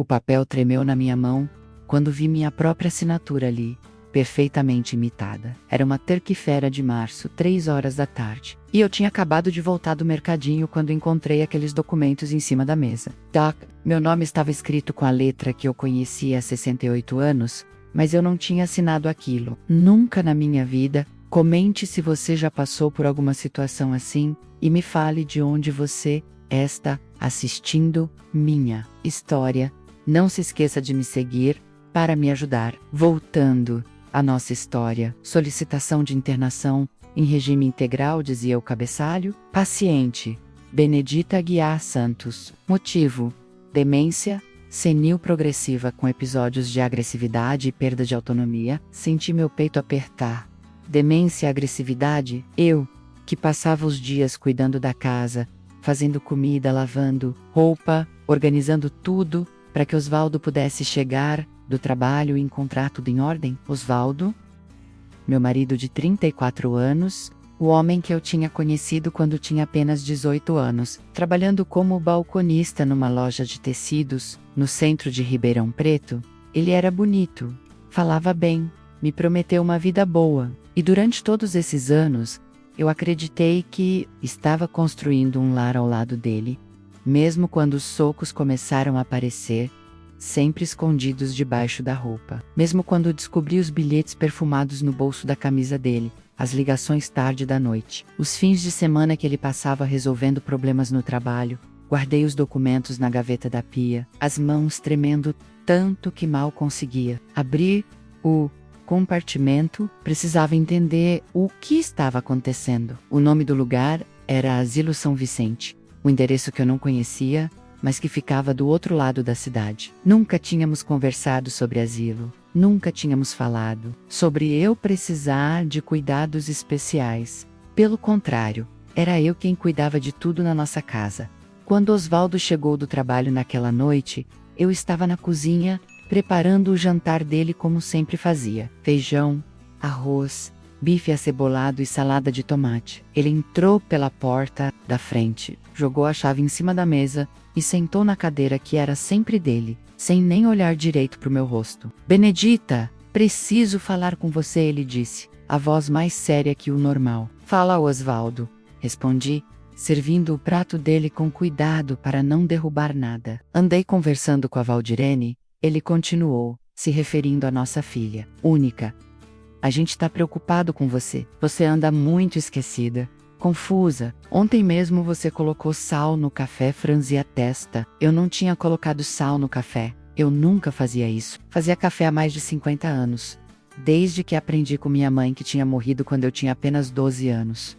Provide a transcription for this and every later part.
O papel tremeu na minha mão quando vi minha própria assinatura ali, perfeitamente imitada. Era uma terça-feira de março, 3 horas da tarde. E eu tinha acabado de voltar do mercadinho quando encontrei aqueles documentos em cima da mesa. Doc, meu nome estava escrito com a letra que eu conhecia há 68 anos, mas eu não tinha assinado aquilo. Nunca na minha vida. Comente se você já passou por alguma situação assim e me fale de onde você está assistindo minha história. Não se esqueça de me seguir para me ajudar. Voltando à nossa história. Solicitação de internação em regime integral, dizia o cabeçalho. Paciente: Benedita Aguiar Santos. Motivo: demência senil progressiva com episódios de agressividade e perda de autonomia. Senti meu peito apertar. Demência e agressividade? Eu, que passava os dias cuidando da casa, fazendo comida, lavando roupa, organizando tudo para que Osvaldo pudesse chegar do trabalho e encontrar tudo em ordem. Osvaldo, meu marido de 34 anos, o homem que eu tinha conhecido quando tinha apenas 18 anos, trabalhando como balconista numa loja de tecidos, no centro de Ribeirão Preto. Ele era bonito, falava bem, me prometeu uma vida boa, e durante todos esses anos, eu acreditei que estava construindo um lar ao lado dele, mesmo quando os socos começaram a aparecer, sempre escondidos debaixo da roupa. Mesmo quando descobri os bilhetes perfumados no bolso da camisa dele, as ligações tarde da noite, os fins de semana que ele passava resolvendo problemas no trabalho. Guardei os documentos na gaveta da pia, as mãos tremendo tanto que mal conseguia abrir o compartimento. Precisava entender o que estava acontecendo. O nome do lugar era Asilo São Vicente, um endereço que eu não conhecia, mas que ficava do outro lado da cidade. Nunca tínhamos conversado sobre asilo, nunca tínhamos falado sobre eu precisar de cuidados especiais. Pelo contrário, era eu quem cuidava de tudo na nossa casa. Quando Osvaldo chegou do trabalho naquela noite, eu estava na cozinha, preparando o jantar dele como sempre fazia. Feijão, arroz, bife acebolado e salada de tomate. Ele entrou pela porta da frente, jogou a chave em cima da mesa e sentou na cadeira que era sempre dele, sem nem olhar direito para o meu rosto. Benedita, preciso falar com você, ele disse, a voz mais séria que o normal. Fala, Osvaldo, respondi, servindo o prato dele com cuidado para não derrubar nada. Andei conversando com a Valdirene. Ele continuou, se referindo à nossa filha, única. A gente está preocupado com você. Você anda muito esquecida, confusa. Ontem mesmo você colocou sal no café, franzi a testa. Eu não tinha colocado sal no café. Eu nunca fazia isso. Fazia café há mais de 50 anos. Desde que aprendi com minha mãe, que tinha morrido quando eu tinha apenas 12 anos.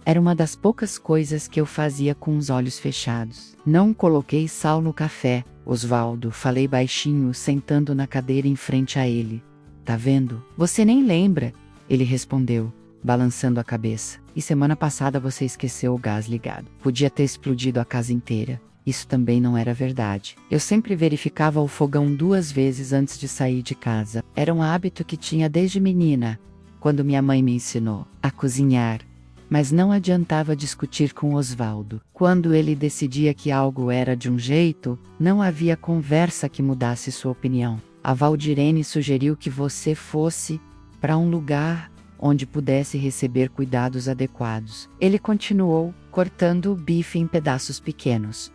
Era uma das poucas coisas que eu fazia com os olhos fechados. Não coloquei sal no café, Osvaldo, falei baixinho, sentando na cadeira em frente a ele. Tá vendo? Você nem lembra, ele respondeu, balançando a cabeça. E semana passada você esqueceu o gás ligado. Podia ter explodido a casa inteira. Isso também não era verdade. Eu sempre verificava o fogão 2 vezes antes de sair de casa. Era um hábito que tinha desde menina, quando minha mãe me ensinou a cozinhar. Mas não adiantava discutir com Osvaldo. Quando ele decidia que algo era de um jeito, não havia conversa que mudasse sua opinião. A Valdirene sugeriu que você fosse para um lugar onde pudesse receber cuidados adequados. Ele continuou, cortando o bife em pedaços pequenos.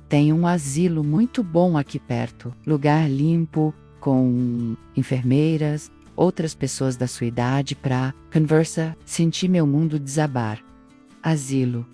Tem um asilo muito bom aqui perto, lugar limpo, com enfermeiras, outras pessoas da sua idade para conversa. Senti meu mundo desabar. Asilo.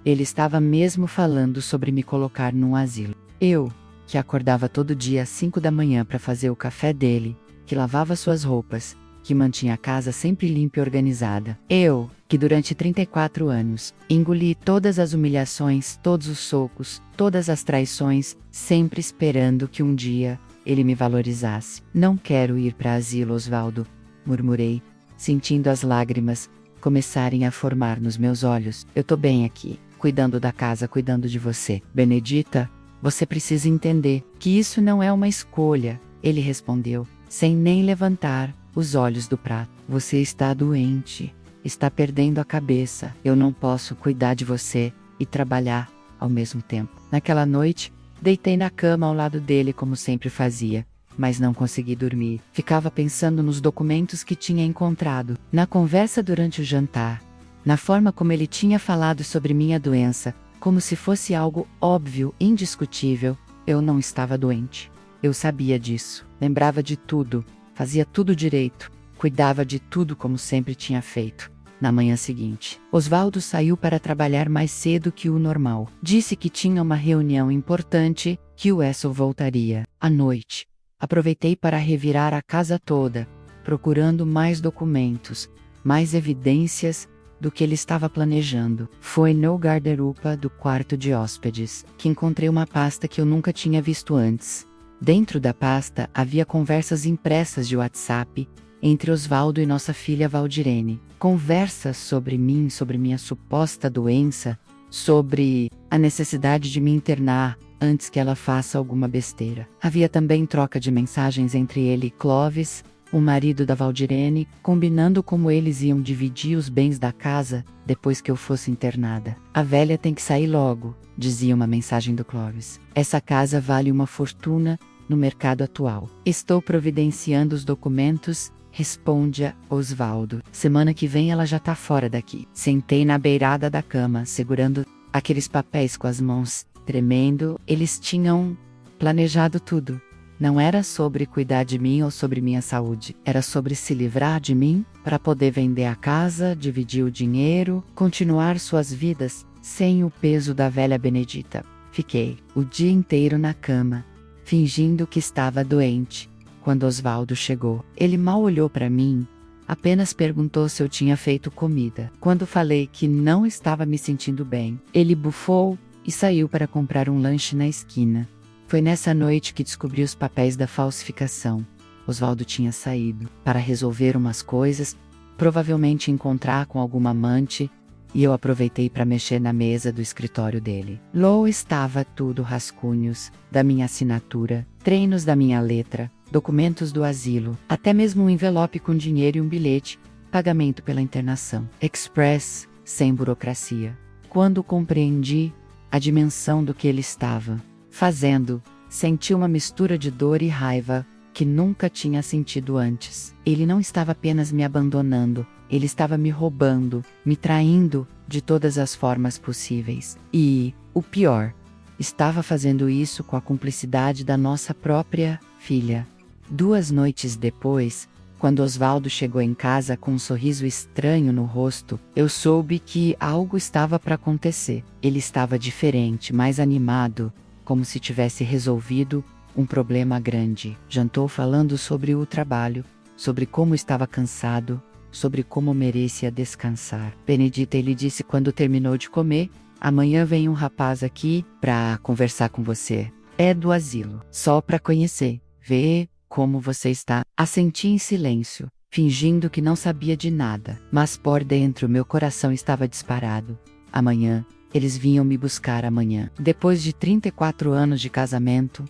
Ele estava mesmo falando sobre me colocar num asilo. Eu, que acordava todo dia às 5 da manhã para fazer o café dele, que lavava suas roupas, que mantinha a casa sempre limpa e organizada. Eu, que durante 34 anos, engoli todas as humilhações, todos os socos, todas as traições, sempre esperando que um dia ele me valorizasse. Não quero ir para asilo, Osvaldo, murmurei, sentindo as lágrimas começarem a formar nos meus olhos. Eu tô bem aqui, cuidando da casa, cuidando de você. Benedita, você precisa entender que isso não é uma escolha, ele respondeu, sem nem levantar os olhos do prato. Você está doente, está perdendo a cabeça. Eu não posso cuidar de você e trabalhar ao mesmo tempo. Naquela noite, Deitei na cama ao lado dele como sempre fazia, mas não consegui dormir. Ficava pensando nos documentos que tinha encontrado, na conversa durante o jantar, na forma como ele tinha falado sobre minha doença, como se fosse algo óbvio, indiscutível. Eu não estava doente. Eu sabia disso, lembrava de tudo, fazia tudo direito, cuidava de tudo como sempre tinha feito. Na manhã seguinte, Osvaldo saiu para trabalhar mais cedo que o normal. Disse que tinha uma reunião importante, que o Essel voltaria à noite. Aproveitei para revirar a casa toda, procurando mais documentos, mais evidências do que ele estava planejando. Foi no guarda-roupa do quarto de hóspedes que encontrei uma pasta que eu nunca tinha visto antes. Dentro da pasta havia conversas impressas de WhatsApp entre Osvaldo e nossa filha Valdirene. Conversas sobre mim, sobre minha suposta doença, sobre a necessidade de me internar antes que ela faça alguma besteira. Havia também troca de mensagens entre ele e Clovis, o marido da Valdirene, combinando como eles iam dividir os bens da casa depois que eu fosse internada. A velha tem que sair logo, dizia uma mensagem do Clovis. Essa casa vale uma fortuna no mercado atual. Estou providenciando os documentos, responde Osvaldo. Semana que vem ela já tá fora daqui. Sentei na beirada da cama, segurando aqueles papéis com as mãos, tremendo. Eles tinham planejado tudo. Não era sobre cuidar de mim ou sobre minha saúde. Era sobre se livrar de mim, para poder vender a casa, dividir o dinheiro, continuar suas vidas, sem o peso da velha Benedita. Fiquei o dia inteiro na cama, fingindo que estava doente. Quando Osvaldo chegou, ele mal olhou para mim, apenas perguntou se eu tinha feito comida. Quando falei que não estava me sentindo bem, ele bufou e saiu para comprar um lanche na esquina. Foi nessa noite que descobri os papéis da falsificação. Osvaldo tinha saído para resolver umas coisas, provavelmente encontrar com alguma amante, e eu aproveitei para mexer na mesa do escritório dele. Lá estava tudo: rascunhos da minha assinatura, treinos da minha letra, documentos do asilo, até mesmo um envelope com dinheiro e um bilhete, pagamento pela internação. Express, sem burocracia. Quando compreendi a dimensão do que ele estava fazendo, senti uma mistura de dor e raiva que nunca tinha sentido antes. Ele não estava apenas me abandonando, ele estava me roubando, me traindo de todas as formas possíveis. E, o pior, estava fazendo isso com a cumplicidade da nossa própria filha. 2 noites depois, quando Osvaldo chegou em casa com um sorriso estranho no rosto, eu soube que algo estava para acontecer. Ele estava diferente, mais animado, como se tivesse resolvido um problema grande. Jantou falando sobre o trabalho, sobre como estava cansado, sobre como merecia descansar. Benedita, ele disse quando terminou de comer, amanhã vem um rapaz aqui para conversar com você. É do asilo, só para conhecer, ver como você está. Assenti em silêncio, fingindo que não sabia de nada, mas por dentro meu coração estava disparado. Amanhã, eles vinham me buscar amanhã. Depois de 34 anos de casamento,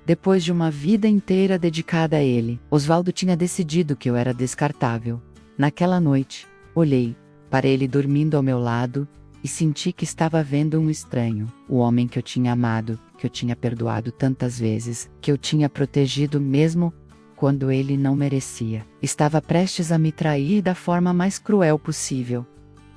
depois de uma vida inteira dedicada a ele, Osvaldo tinha decidido que eu era descartável. Naquela noite, olhei para ele dormindo ao meu lado e senti que estava vendo um estranho, o homem que eu tinha amado, que eu tinha perdoado tantas vezes, que eu tinha protegido mesmo quando ele não merecia. Estava prestes a me trair da forma mais cruel possível.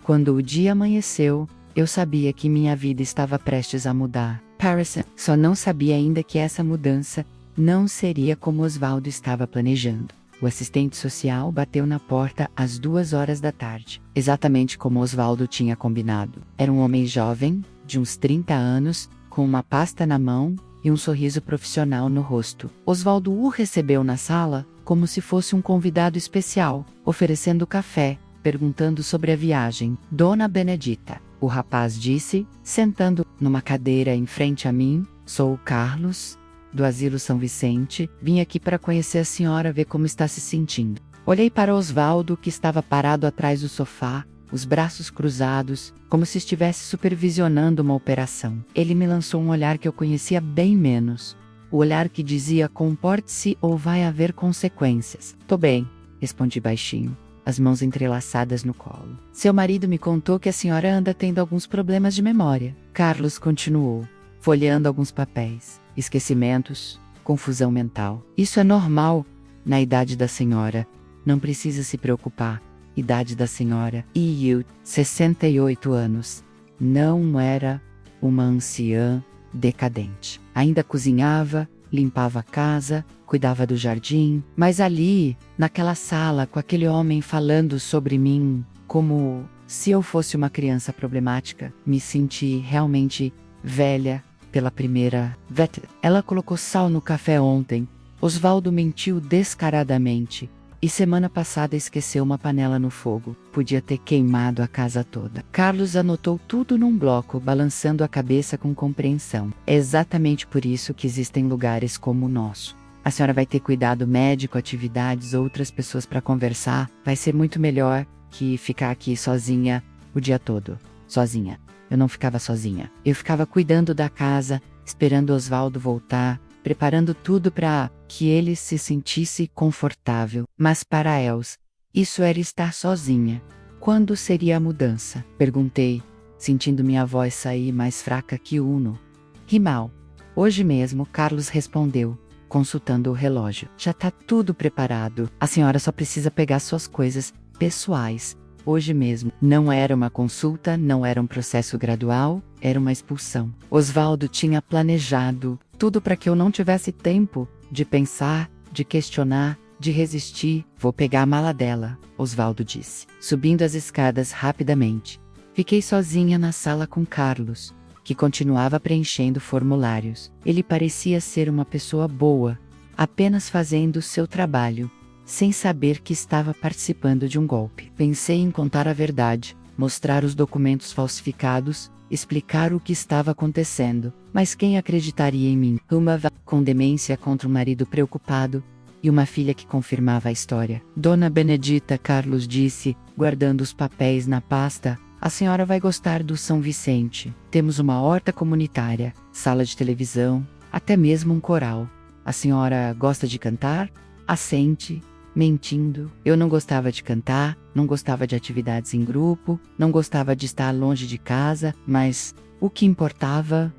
Quando o dia amanheceu, eu sabia que minha vida estava prestes a mudar. Harrison só não sabia ainda que essa mudança não seria como Osvaldo estava planejando. O assistente social bateu na porta às 2 horas da tarde, exatamente como Osvaldo tinha combinado. Era um homem jovem, de uns 30 anos, com uma pasta na mão e um sorriso profissional no rosto. Osvaldo o recebeu na sala como se fosse um convidado especial, oferecendo café, perguntando sobre a viagem. Dona Benedita, o rapaz disse, sentando numa cadeira em frente a mim, sou o Carlos, do Asilo São Vicente, vim aqui para conhecer a senhora, ver como está se sentindo. Olhei para Osvaldo, que estava parado atrás do sofá, os braços cruzados, como se estivesse supervisionando uma operação. Ele me lançou um olhar que eu conhecia bem menos. O olhar que dizia: comporte-se ou vai haver consequências. Tô bem, respondi baixinho, as mãos entrelaçadas no colo. Seu marido me contou que a senhora anda tendo alguns problemas de memória. Carlos continuou. folheando alguns papéis. Esquecimentos, confusão mental. Isso é normal na idade da senhora. Não precisa se preocupar. Idade da senhora. E eu, 68 anos. Não era uma anciã decadente. Ainda cozinhava, limpava a casa, cuidava do jardim, mas ali, naquela sala, com aquele homem falando sobre mim, como se eu fosse uma criança problemática, me senti realmente velha pela primeira vez. Ela colocou sal no café ontem. Osvaldo mentiu descaradamente. E semana passada esqueceu uma panela no fogo. Podia ter queimado a casa toda. Carlos anotou tudo num bloco, balançando a cabeça com compreensão. É exatamente por isso que existem lugares como o nosso. A senhora vai ter cuidado médico, atividades, outras pessoas para conversar. Vai ser muito melhor que ficar aqui sozinha o dia todo. Sozinha. Eu não ficava sozinha. Eu ficava cuidando da casa, esperando Osvaldo voltar, preparando tudo para que ele se sentisse confortável. Mas para Els, isso era estar sozinha. Quando seria a mudança? Perguntei, sentindo minha voz sair mais fraca que uno. Rimal. Hoje mesmo, Carlos respondeu, consultando o relógio. Já tá tudo preparado. A senhora só precisa pegar suas coisas pessoais. Hoje mesmo. Não era uma consulta, não era um processo gradual, era uma expulsão. Osvaldo tinha planejado tudo para que eu não tivesse tempo de pensar, de questionar, de resistir. Vou pegar a mala dela, Osvaldo disse, subindo as escadas rapidamente. Fiquei sozinha na sala com Carlos, que continuava preenchendo formulários. Ele parecia ser uma pessoa boa, apenas fazendo seu trabalho, sem saber que estava participando de um golpe. Pensei em contar a verdade, mostrar os documentos falsificados, explicar o que estava acontecendo, mas quem acreditaria em mim? Uma com demência contra um marido preocupado, e uma filha que confirmava a história. Dona Benedita, Carlos disse, guardando os papéis na pasta, a senhora vai gostar do São Vicente. Temos uma horta comunitária, sala de televisão, até mesmo um coral. A senhora gosta de cantar? Assente, mentindo. Eu não gostava de cantar, não gostava de atividades em grupo, não gostava de estar longe de casa, mas o que importava,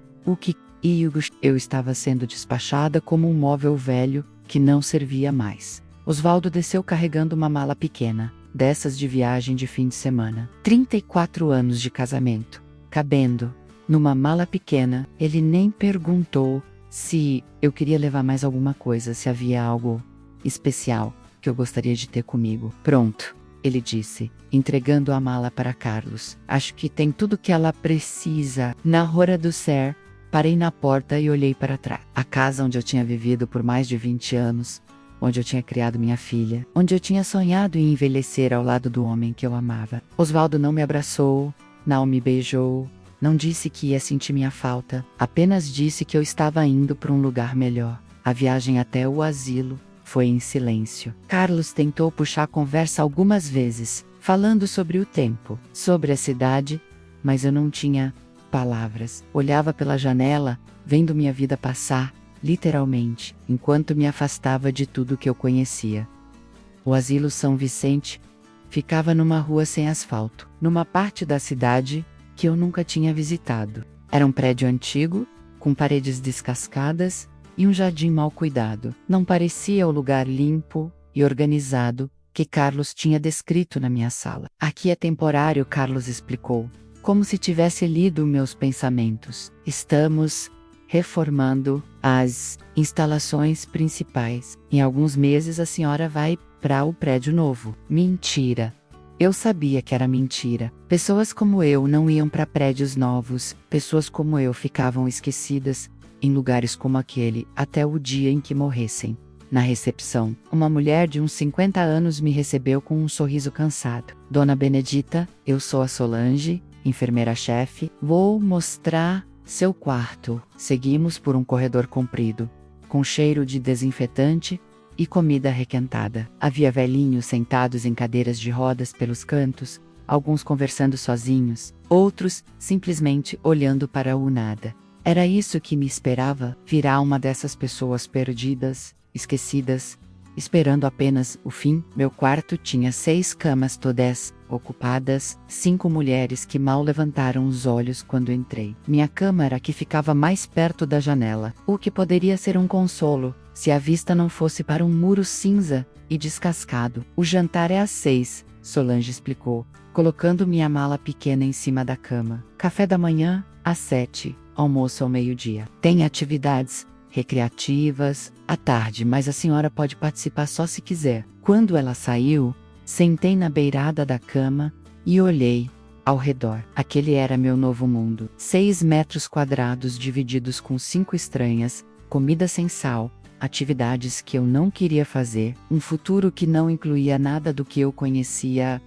eu estava sendo despachada como um móvel velho que não servia mais. Osvaldo desceu carregando uma mala pequena, dessas de viagem de fim de semana. 34 anos de casamento, cabendo numa mala pequena. Ele nem perguntou se eu queria levar mais alguma coisa, se havia algo especial que eu gostaria de ter comigo. Pronto, ele disse, entregando a mala para Carlos. Acho que tem tudo que ela precisa. Na Rua do Ser, parei na porta e olhei para trás. A casa onde eu tinha vivido por mais de 20 anos, onde eu tinha criado minha filha, onde eu tinha sonhado em envelhecer ao lado do homem que eu amava. Osvaldo não me abraçou, não me beijou, não disse que ia sentir minha falta, apenas disse que eu estava indo para um lugar melhor. A viagem até o asilo foi em silêncio. Carlos tentou puxar a conversa algumas vezes, falando sobre o tempo, sobre a cidade, mas eu não tinha palavras. Olhava pela janela, vendo minha vida passar, literalmente, enquanto me afastava de tudo que eu conhecia. O asilo São Vicente ficava numa rua sem asfalto, numa parte da cidade que eu nunca tinha visitado. Era um prédio antigo, com paredes descascadas, e um jardim mal cuidado. Não parecia o lugar limpo e organizado que Carlos tinha descrito na minha sala. Aqui é temporário, Carlos explicou, como se tivesse lido meus pensamentos. Estamos reformando as instalações principais. Em alguns meses a senhora vai para o prédio novo. Mentira. Eu sabia que era mentira. Pessoas como eu não iam para prédios novos. Pessoas como eu ficavam esquecidas em lugares como aquele, até o dia em que morressem. Na recepção, uma mulher de uns 50 anos me recebeu com um sorriso cansado. Dona Benedita, eu sou a Solange, enfermeira-chefe. Vou mostrar seu quarto. Seguimos por um corredor comprido, com cheiro de desinfetante e comida requentada. Havia velhinhos sentados em cadeiras de rodas pelos cantos, alguns conversando sozinhos, outros simplesmente olhando para o nada. Era isso que me esperava, virar uma dessas pessoas perdidas, esquecidas, esperando apenas o fim. Meu quarto tinha 6 camas todas ocupadas, 5 mulheres que mal levantaram os olhos quando entrei. Minha cama era a que ficava mais perto da janela, o que poderia ser um consolo, se a vista não fosse para um muro cinza e descascado. O jantar é às 6, Solange explicou, colocando minha mala pequena em cima da cama. Café da manhã, às 7, almoço ao meio-dia. Tem atividades recreativas à tarde, mas a senhora pode participar só se quiser. Quando ela saiu, sentei na beirada da cama e olhei ao redor. Aquele era meu novo mundo. 6 metros quadrados divididos com 5 estranhas, comida sem sal, atividades que eu não queria fazer, um futuro que não incluía nada do que eu conhecia.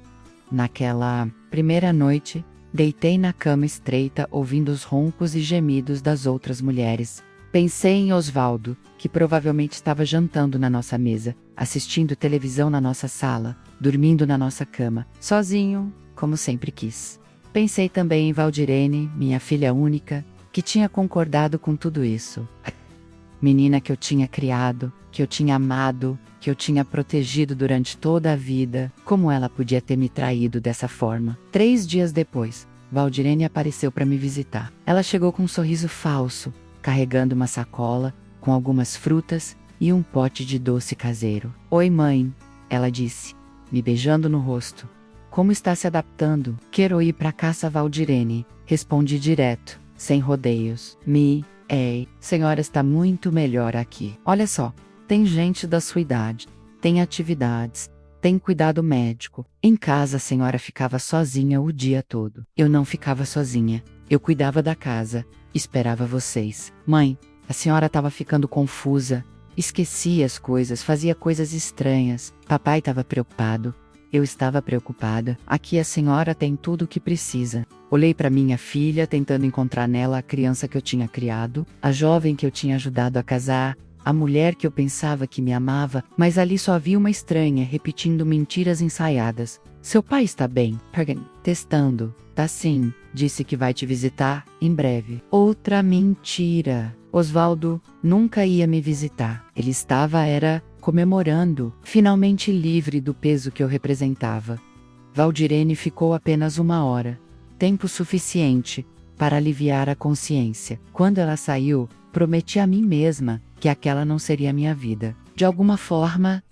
Naquela primeira noite, deitei na cama estreita ouvindo os roncos e gemidos das outras mulheres. Pensei em Osvaldo, que provavelmente estava jantando na nossa mesa, assistindo televisão na nossa sala, dormindo na nossa cama, sozinho, como sempre quis. Pensei também em Valdirene, minha filha única, que tinha concordado com tudo isso. Menina que eu tinha criado, que eu tinha amado, que eu tinha protegido durante toda a vida. Como ela podia ter me traído dessa forma? 3 dias depois, Valdirene apareceu para me visitar. Ela chegou com um sorriso falso, carregando uma sacola com algumas frutas e um pote de doce caseiro. Oi, mãe, ela disse, me beijando no rosto. Como está se adaptando? Quero ir para casa, Valdirene, respondi direto, sem rodeios. Ei, senhora está muito melhor aqui. Olha só, tem gente da sua idade, tem atividades, tem cuidado médico. Em casa a senhora ficava sozinha o dia todo. Eu não ficava sozinha, eu cuidava da casa, esperava vocês. Mãe, a senhora estava ficando confusa, esquecia as coisas, fazia coisas estranhas. Papai estava preocupado, eu estava preocupada. Aqui a senhora tem tudo o que precisa. Olhei para minha filha, tentando encontrar nela a criança que eu tinha criado, a jovem que eu tinha ajudado a casar, a mulher que eu pensava que me amava, mas ali só havia uma estranha repetindo mentiras ensaiadas. Seu pai está bem? Testando. Tá sim, disse que vai te visitar em breve. Outra mentira. Osvaldo nunca ia me visitar. Ele estava comemorando, finalmente livre do peso que eu representava. Valdirene ficou apenas 1 hora. Tempo suficiente para aliviar a consciência. Quando ela saiu, prometi a mim mesma que aquela não seria minha vida. De alguma forma,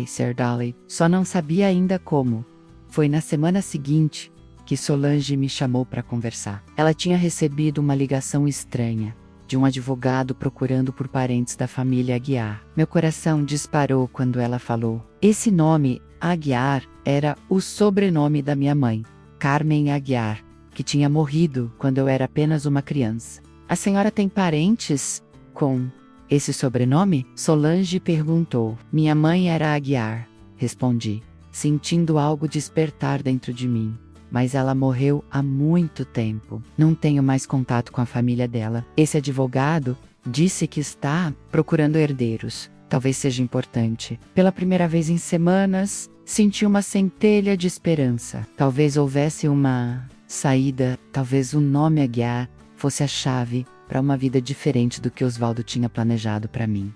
Sir Darley, só não sabia ainda como. Foi na semana seguinte que Solange me chamou para conversar. Ela tinha recebido uma ligação estranha, de um advogado procurando por parentes da família Aguiar. Meu coração disparou quando ela falou. Esse nome, Aguiar, era o sobrenome da minha mãe, Carmen Aguiar, que tinha morrido quando eu era apenas uma criança. A senhora tem parentes com esse sobrenome? Solange perguntou. Minha mãe era Aguiar, respondi, sentindo algo despertar dentro de mim. Mas ela morreu há muito tempo. Não tenho mais contato com a família dela. Esse advogado disse que está procurando herdeiros. Talvez seja importante. Pela primeira vez em semanas, senti uma centelha de esperança. Talvez houvesse uma saída. Talvez o nome Aguiar fosse a chave para uma vida diferente do que Osvaldo tinha planejado para mim.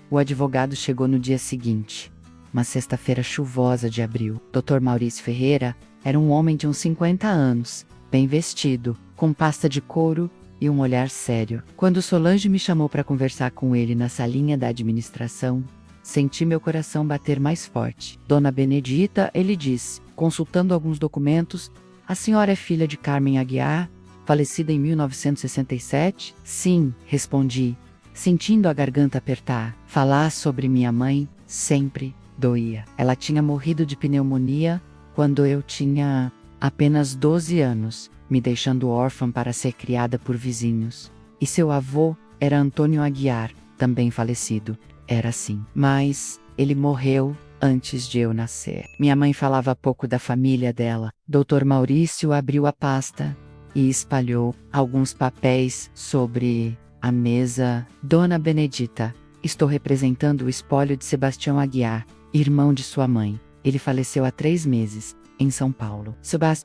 O advogado chegou no dia seguinte, uma sexta-feira chuvosa de abril. Dr. Maurício Ferreira era um homem de uns 50 anos, bem vestido, com pasta de couro e um olhar sério. Quando Solange me chamou para conversar com ele na salinha da administração, senti meu coração bater mais forte. Dona Benedita, ele disse, consultando alguns documentos, a senhora é filha de Carmen Aguiar, falecida em 1967? Sim, respondi, sentindo a garganta apertar. Falar sobre minha mãe sempre doía. Ela tinha morrido de pneumonia quando eu tinha apenas 12 anos, me deixando órfã para ser criada por vizinhos. E seu avô era Antônio Aguiar, também falecido. Era assim. Mas ele morreu antes de eu nascer. Minha mãe falava pouco da família dela. Dr. Maurício abriu a pasta e espalhou alguns papéis sobre a mesa. Dona Benedita, estou representando o espólio de Sebastião Aguiar, irmão de sua mãe. Ele faleceu há 3 meses, em São Paulo.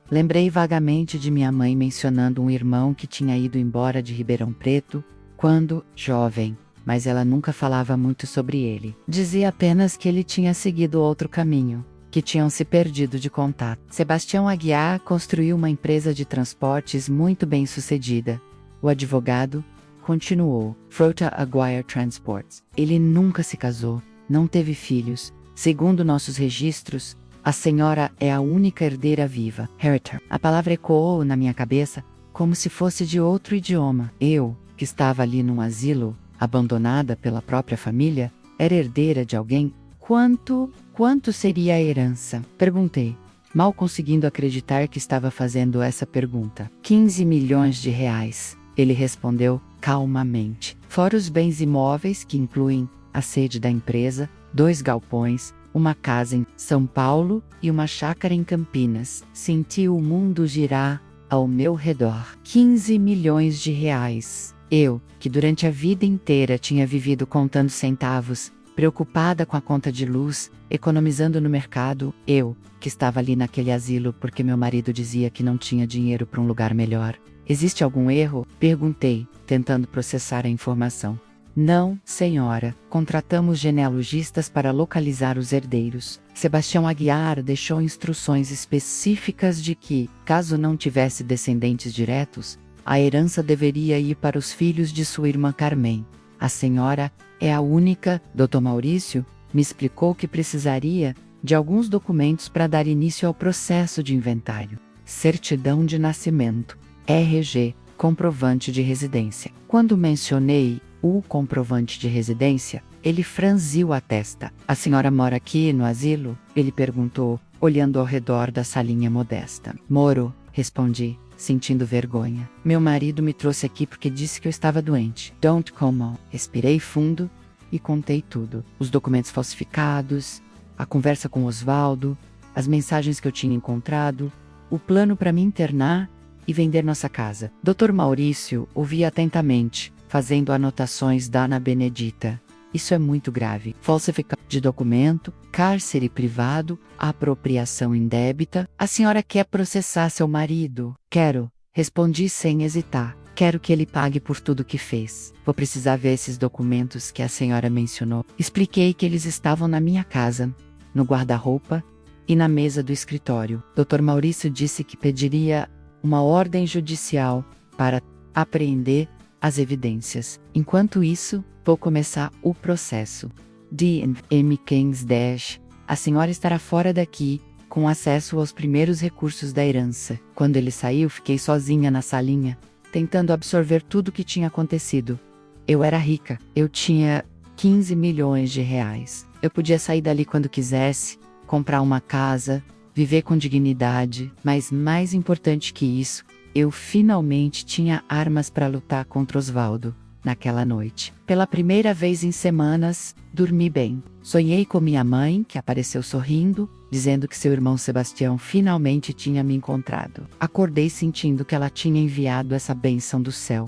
Lembrei vagamente de minha mãe mencionando um irmão que tinha ido embora de Ribeirão Preto, quando, jovem. mas ela nunca falava muito sobre ele. Dizia apenas que ele tinha seguido outro caminho, que tinham se perdido de contato. Sebastião Aguiar construiu uma empresa de transportes muito bem sucedida. O advogado continuou. Frota Aguiar Transports. Ele nunca se casou, não teve filhos. Segundo nossos registros, a senhora é a única herdeira viva. Heriter. A palavra ecoou na minha cabeça como se fosse de outro idioma. Eu, que estava ali num asilo, abandonada pela própria família, era herdeira de alguém? Quanto seria a herança? Perguntei, mal conseguindo acreditar que estava fazendo essa pergunta. 15 milhões de reais. Ele respondeu calmamente. Fora os bens imóveis que incluem a sede da empresa, 2 galpões, uma casa em São Paulo e uma chácara em Campinas. Senti o mundo girar ao meu redor. 15 milhões de reais. Eu, que durante a vida inteira tinha vivido contando centavos, preocupada com a conta de luz, economizando no mercado, eu, que estava ali naquele asilo porque meu marido dizia que não tinha dinheiro para um lugar melhor. Existe algum erro? Perguntei, tentando processar a informação. Não, senhora. Contratamos genealogistas para localizar os herdeiros. Sebastião Aguiar deixou instruções específicas de que, caso não tivesse descendentes diretos, a herança deveria ir para os filhos de sua irmã Carmen. A senhora é a única. Dr. Maurício me explicou que precisaria de alguns documentos para dar início ao processo de inventário. Certidão de nascimento, RG, comprovante de residência. Quando mencionei o comprovante de residência, ele franziu a testa. A senhora mora aqui no asilo? Ele perguntou, olhando ao redor da salinha modesta. Moro, respondi, sentindo vergonha. Meu marido me trouxe aqui porque disse que eu estava doente. Don't come on. Respirei fundo e contei tudo. Os documentos falsificados, a conversa com Osvaldo, as mensagens que eu tinha encontrado, o plano para me internar e vender nossa casa. Dr. Maurício ouvia atentamente, fazendo anotações da Ana Benedita. Isso é muito grave. Falsificação de documento, cárcere privado, apropriação indébita. A senhora quer processar seu marido? Quero, respondi sem hesitar. Quero que ele pague por tudo que fez. Vou precisar ver esses documentos que a senhora mencionou. Expliquei que eles estavam na minha casa, no guarda-roupa e na mesa do escritório. Dr. Maurício disse que pediria uma ordem judicial para apreender as evidências. Enquanto isso, vou começar o processo. D&M Kings Dash. A senhora estará fora daqui, com acesso aos primeiros recursos da herança. Quando ele saiu, fiquei sozinha na salinha, tentando absorver tudo o que tinha acontecido. Eu era rica. Eu tinha 15 milhões de reais. Eu podia sair dali quando quisesse, comprar uma casa, viver com dignidade, mas mais importante que isso, eu finalmente tinha armas para lutar contra Osvaldo, naquela noite. Pela primeira vez em semanas, dormi bem. Sonhei com minha mãe, que apareceu sorrindo, dizendo que seu irmão Sebastião finalmente tinha me encontrado. Acordei sentindo que ela tinha enviado essa bênção do céu.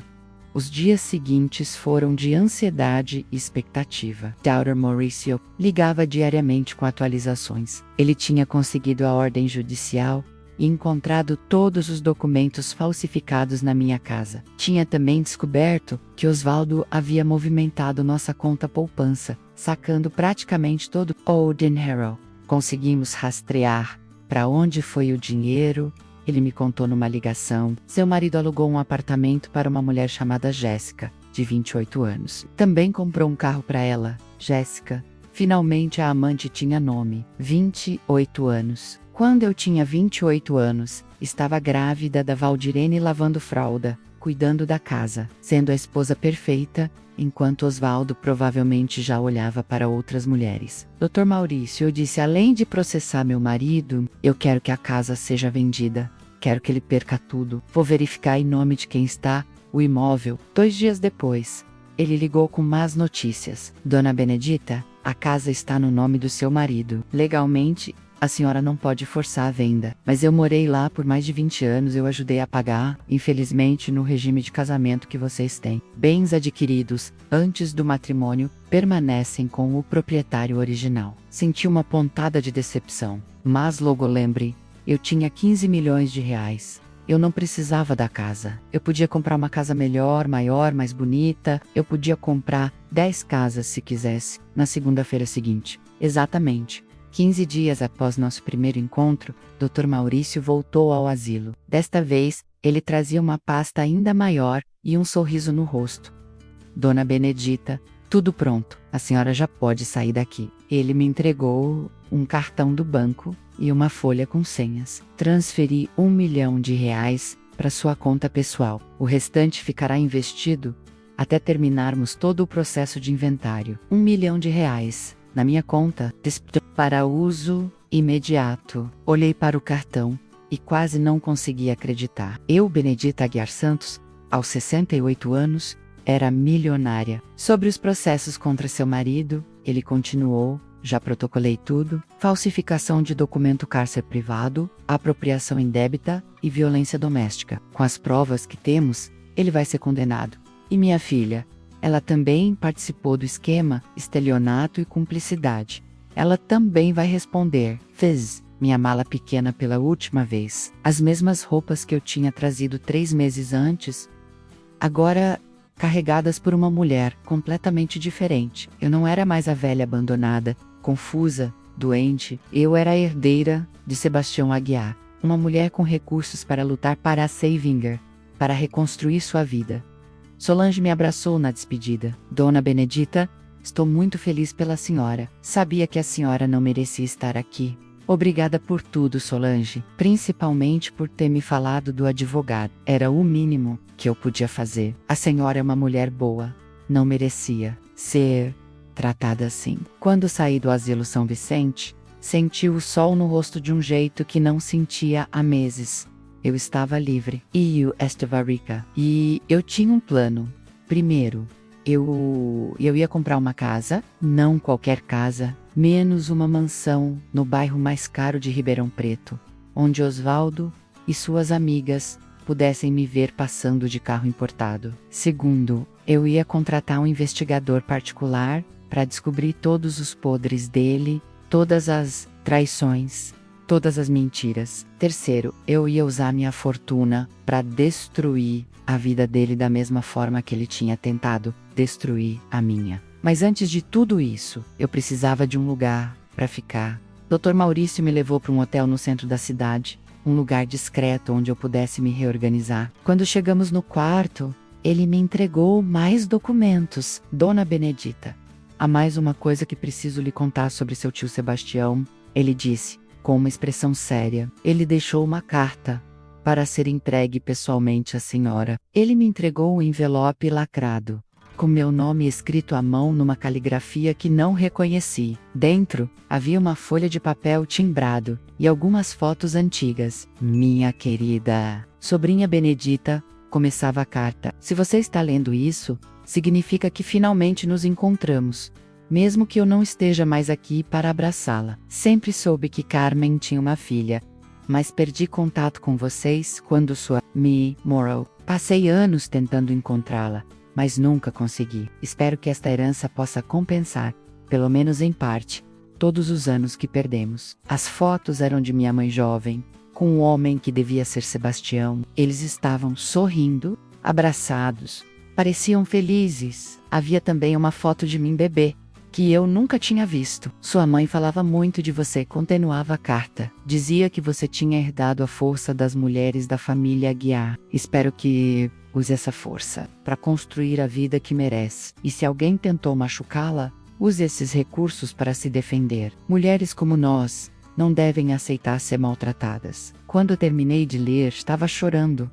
Os dias seguintes foram de ansiedade e expectativa. Dr. Maurício ligava diariamente com atualizações. Ele tinha conseguido a ordem judicial e encontrado todos os documentos falsificados na minha casa. Tinha também descoberto que Osvaldo havia movimentado nossa conta poupança, sacando praticamente todo o dinheiro. Conseguimos rastrear para onde foi o dinheiro. Ele me contou numa ligação. Seu marido alugou um apartamento para uma mulher chamada Jéssica, de 28 anos. Também comprou um carro para ela, Jéssica. Finalmente a amante tinha nome, 28 anos. Quando eu tinha 28 anos, estava grávida da Valdirene lavando fralda, cuidando da casa, sendo a esposa perfeita, enquanto Osvaldo provavelmente já olhava para outras mulheres. Dr. Maurício, eu disse, além de processar meu marido, eu quero que a casa seja vendida. Quero que ele perca tudo. Vou verificar em nome de quem está o imóvel. 2 dias depois, ele ligou com más notícias. Dona Benedita, a casa está no nome do seu marido. Legalmente, a senhora não pode forçar a venda, mas eu morei lá por mais de 20 anos, eu ajudei a pagar, infelizmente, no regime de casamento que vocês têm. Bens adquiridos antes do matrimônio permanecem com o proprietário original. Senti uma pontada de decepção, mas logo lembrei, eu tinha 15 milhões de reais. Eu não precisava da casa. Eu podia comprar uma casa melhor, maior, mais bonita. Eu podia comprar 10 casas se quisesse, na segunda-feira seguinte. Exatamente. 15 dias após nosso primeiro encontro, Dr. Maurício voltou ao asilo. Desta vez, ele trazia uma pasta ainda maior e um sorriso no rosto. Dona Benedita, tudo pronto. A senhora já pode sair daqui. Ele me entregou um cartão do banco e uma folha com senhas. Transferi R$ 1 milhão para sua conta pessoal. O restante ficará investido até terminarmos todo o processo de inventário. R$ 1 milhão na minha conta para uso imediato. Olhei para o cartão e quase não consegui acreditar. Eu, Benedita Aguiar Santos, aos 68 anos, era milionária. Sobre os processos contra seu marido, ele continuou: já protocolei tudo, falsificação de documento cárcere privado, apropriação indébita e violência doméstica. Com as provas que temos, ele vai ser condenado. E minha filha? Ela também participou do esquema, estelionato e cumplicidade. Ela também vai responder. Fiz minha mala pequena pela última vez. As mesmas roupas que eu tinha trazido 3 meses antes, agora carregadas por uma mulher completamente diferente. Eu não era mais a velha abandonada, confusa, doente. Eu era a herdeira de Sebastião Aguiar, uma mulher com recursos para lutar para a Seivinger, para reconstruir sua vida. Solange me abraçou na despedida. Dona Benedita, estou muito feliz pela senhora. Sabia que a senhora não merecia estar aqui. Obrigada por tudo, Solange, principalmente por ter me falado do advogado. Era o mínimo que eu podia fazer. A senhora é uma mulher boa. Não merecia ser tratada assim. Quando saí do asilo São Vicente, senti o sol no rosto de um jeito que não sentia há meses. Eu estava livre. E eu estava rica. E eu tinha um plano. Primeiro, eu ia comprar uma casa, não qualquer casa, menos uma mansão no bairro mais caro de Ribeirão Preto, onde Osvaldo e suas amigas pudessem me ver passando de carro importado. Segundo, eu ia contratar um investigador particular para descobrir todos os podres dele, todas as traições, todas as mentiras. Terceiro, eu ia usar minha fortuna para destruir a vida dele da mesma forma que ele tinha tentado destruir a minha. Mas antes de tudo isso, eu precisava de um lugar para ficar. Dr. Maurício me levou para um hotel no centro da cidade, um lugar discreto onde eu pudesse me reorganizar. Quando chegamos no quarto, ele me entregou mais documentos. Dona Benedita, há mais uma coisa que preciso lhe contar sobre seu tio Sebastião, ele disse, com uma expressão séria. Ele deixou uma carta para ser entregue pessoalmente à senhora. Ele me entregou um envelope lacrado, com meu nome escrito à mão numa caligrafia que não reconheci. Dentro, havia uma folha de papel timbrado e algumas fotos antigas. Minha querida sobrinha Benedita, começava a carta. Se você está lendo isso, significa que finalmente nos encontramos. Mesmo que eu não esteja mais aqui para abraçá-la. Sempre soube que Carmen tinha uma filha, mas perdi contato com vocês quando sua me morreu. Passei anos tentando encontrá-la, mas nunca consegui. Espero que esta herança possa compensar, pelo menos em parte, todos os anos que perdemos. As fotos eram de minha mãe jovem, com um homem que devia ser Sebastião. Eles estavam sorrindo, abraçados, pareciam felizes. Havia também uma foto de mim bebê, que eu nunca tinha visto. Sua mãe falava muito de você, continuava a carta. Dizia que você tinha herdado a força das mulheres da família Aguiar. Espero que use essa força para construir a vida que merece. E se alguém tentou machucá-la, use esses recursos para se defender. Mulheres como nós não devem aceitar ser maltratadas. Quando terminei de ler, estava chorando.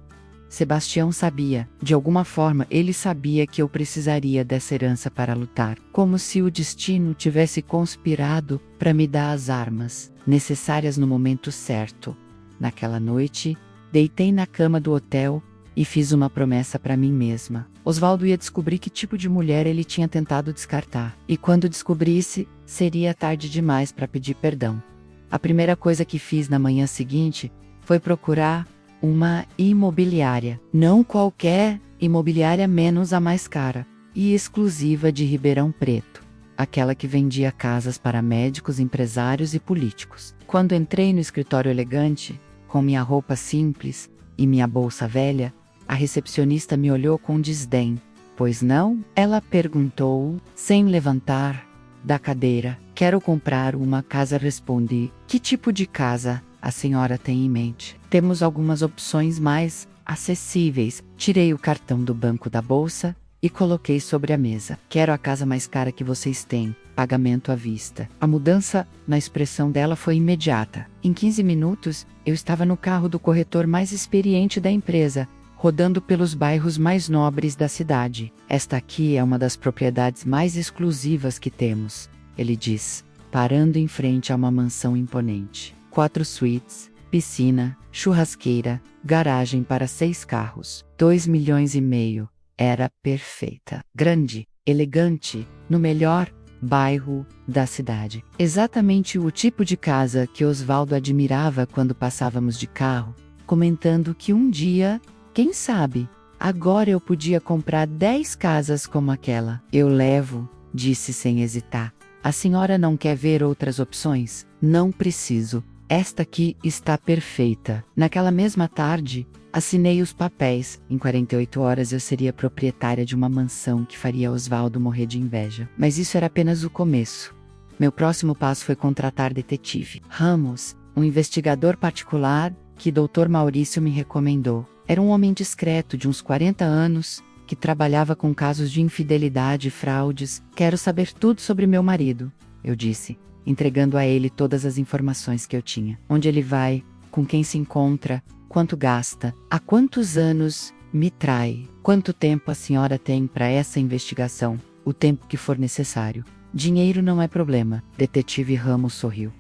Sebastião sabia, de alguma forma ele sabia que eu precisaria dessa herança para lutar. Como se o destino tivesse conspirado para me dar as armas necessárias no momento certo. Naquela noite, deitei na cama do hotel e fiz uma promessa para mim mesma. Osvaldo ia descobrir que tipo de mulher ele tinha tentado descartar. E quando descobrisse, seria tarde demais para pedir perdão. A primeira coisa que fiz na manhã seguinte foi procurar uma imobiliária. Não qualquer imobiliária, menos a mais cara e exclusiva de Ribeirão Preto. Aquela que vendia casas para médicos, empresários e políticos. Quando entrei no escritório elegante, com minha roupa simples, E minha bolsa velha? A recepcionista me olhou com desdém. Pois não? Ela perguntou, sem levantar da cadeira. Quero comprar uma casa, respondi. Que tipo de casa a senhora tem em mente? Temos algumas opções mais acessíveis. Tirei o cartão do banco da bolsa e coloquei sobre a mesa. Quero a casa mais cara que vocês têm. Pagamento à vista. A mudança na expressão dela foi imediata. Em 15 minutos, eu estava no carro do corretor mais experiente da empresa, rodando pelos bairros mais nobres da cidade. Esta aqui é uma das propriedades mais exclusivas que temos, ele diz, parando em frente a uma mansão imponente. 4 suítes, piscina, churrasqueira, garagem para 6 carros. 2,5 milhões. Era perfeita. Grande, elegante, no melhor bairro da cidade. Exatamente o tipo de casa que Osvaldo admirava quando passávamos de carro, comentando que um dia, quem sabe, agora eu podia comprar 10 casas como aquela. Eu levo, disse sem hesitar. A senhora não quer ver outras opções? Não preciso. Esta aqui está perfeita. Naquela mesma tarde, assinei os papéis. Em 48 horas eu seria proprietária de uma mansão que faria Osvaldo morrer de inveja. Mas isso era apenas o começo. Meu próximo passo foi contratar detetive Ramos, um investigador particular que Dr. Maurício me recomendou. Era um homem discreto de uns 40 anos, que trabalhava com casos de infidelidade e fraudes. Quero saber tudo sobre meu marido, eu disse, entregando a ele todas as informações que eu tinha. Onde ele vai, com quem se encontra, quanto gasta, há quantos anos me trai, quanto tempo a senhora tem para essa investigação, o tempo que for necessário. Dinheiro não é problema, detetive Ramos sorriu.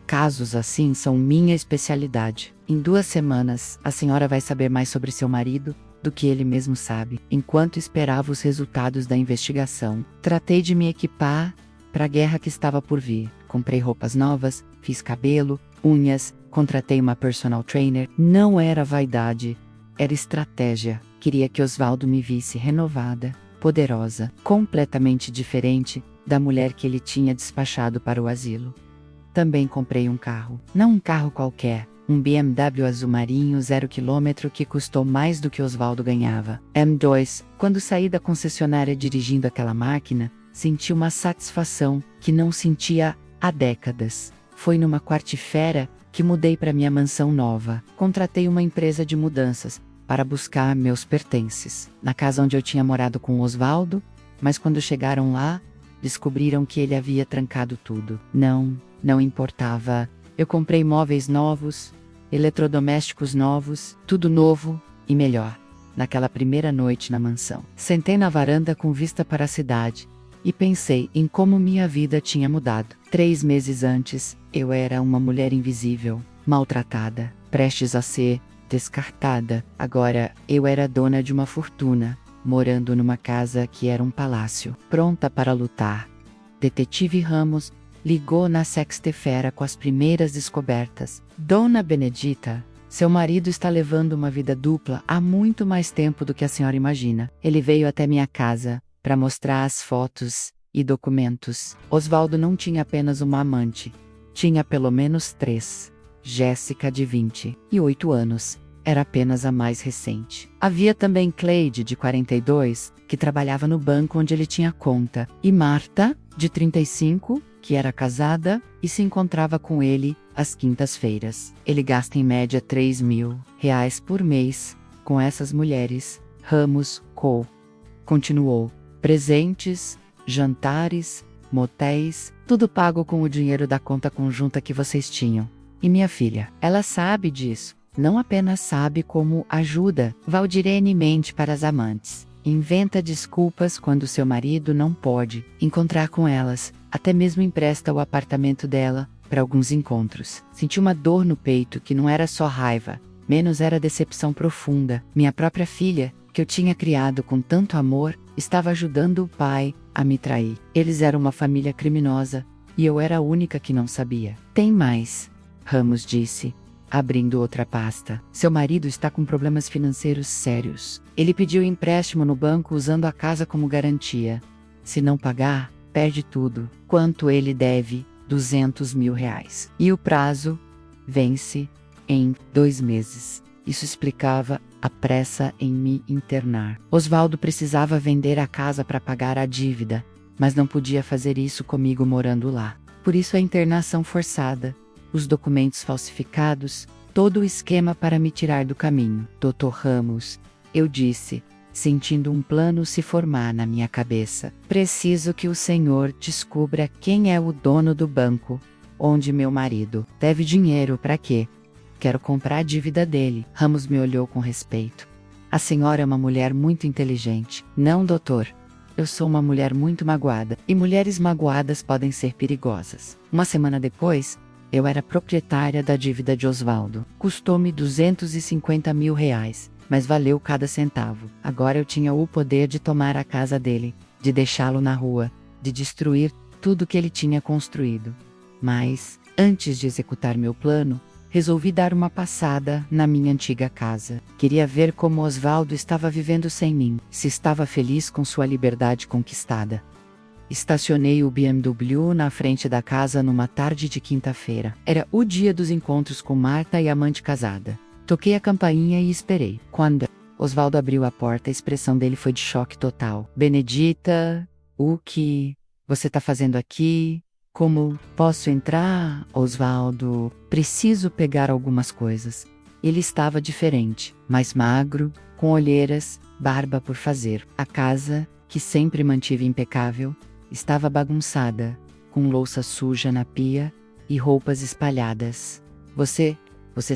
Casos assim são minha especialidade. Em 2 semanas, a senhora vai saber mais sobre seu marido do que ele mesmo sabe. Enquanto esperava os resultados da investigação, tratei de me equipar para a guerra que estava por vir. Comprei roupas novas, fiz cabelo, unhas, contratei uma personal trainer. Não era vaidade, era estratégia. Queria que Osvaldo me visse renovada, poderosa, completamente diferente da mulher que ele tinha despachado para o asilo. Também comprei um carro. Não um carro qualquer, um BMW azul marinho 0 km que custou mais do que Osvaldo ganhava. M2. Quando saí da concessionária dirigindo aquela máquina, senti uma satisfação que não sentia há décadas. Foi numa quarta-feira que mudei para minha mansão nova. Contratei uma empresa de mudanças para buscar meus pertences. Na casa onde eu tinha morado com Osvaldo, mas quando chegaram lá, descobriram que ele havia trancado tudo. Não importava. Eu comprei móveis novos, eletrodomésticos novos, tudo novo e melhor. Naquela primeira noite na mansão, sentei na varanda com vista para a cidade e pensei em como minha vida tinha mudado. 3 meses antes, eu era uma mulher invisível, maltratada, prestes a ser descartada. Agora, eu era dona de uma fortuna, morando numa casa que era um palácio, pronta para lutar. Detetive Ramos ligou na sexta-feira com as primeiras descobertas. Dona Benedita, seu marido está levando uma vida dupla há muito mais tempo do que a senhora imagina. Ele veio até minha casa para mostrar as fotos e documentos. Osvaldo não tinha apenas uma amante. Tinha pelo menos 3. Jéssica, de 28 anos, era apenas a mais recente. Havia também Cleide, de 42, que trabalhava no banco onde ele tinha conta, e Marta, de 35, que era casada e se encontrava com ele às quintas-feiras. Ele gasta em média R$3.000 por mês com essas mulheres. Ramos continuou. Presentes, jantares, motéis, tudo pago com o dinheiro da conta conjunta que vocês tinham. E minha filha, ela sabe disso. Não apenas sabe, como ajuda Valdirene mente para as amantes. Inventa desculpas quando seu marido não pode encontrar com elas. Até mesmo empresta o apartamento dela para alguns encontros. Senti uma dor no peito que não era só raiva, menos era decepção profunda. Minha própria filha, que eu tinha criado com tanto amor, estava ajudando o pai a me trair. Eles eram uma família criminosa e eu era a única que não sabia. Tem mais, Ramos disse, abrindo outra pasta. Seu marido está com problemas financeiros sérios. Ele pediu empréstimo no banco usando a casa como garantia. Se não pagar, perde tudo. Quanto ele deve? R$200.000. E o prazo vence em 2 meses. Isso explicava a pressa em me internar. Osvaldo precisava vender a casa para pagar a dívida, mas não podia fazer isso comigo morando lá. Por isso a internação forçada, os documentos falsificados, todo o esquema para me tirar do caminho. Dr. Ramos, eu disse, sentindo um plano se formar na minha cabeça. Preciso que o senhor descubra quem é o dono do banco, onde meu marido deve dinheiro. Para quê? Quero comprar a dívida dele. Ramos me olhou com respeito. A senhora é uma mulher muito inteligente. Não, doutor. Eu sou uma mulher muito magoada, e mulheres magoadas podem ser perigosas. Uma semana depois, eu era proprietária da dívida de Osvaldo. Custou-me R$250 mil, mas valeu cada centavo. Agora eu tinha o poder de tomar a casa dele, de deixá-lo na rua, de destruir tudo que ele tinha construído. Mas, antes de executar meu plano, resolvi dar uma passada na minha antiga casa. Queria ver como Osvaldo estava vivendo sem mim, se estava feliz com sua liberdade conquistada. Estacionei o BMW na frente da casa numa tarde de quinta-feira. Era o dia dos encontros com Marta e a amante casada. Toquei a campainha e esperei. Quando Osvaldo abriu a porta, a expressão dele foi de choque total. Benedita, o que você está fazendo aqui? Como posso entrar, Osvaldo? Preciso pegar algumas coisas. Ele estava diferente, mais magro, com olheiras, barba por fazer. A casa, que sempre mantive impecável, estava bagunçada, com louça suja na pia e roupas espalhadas. Você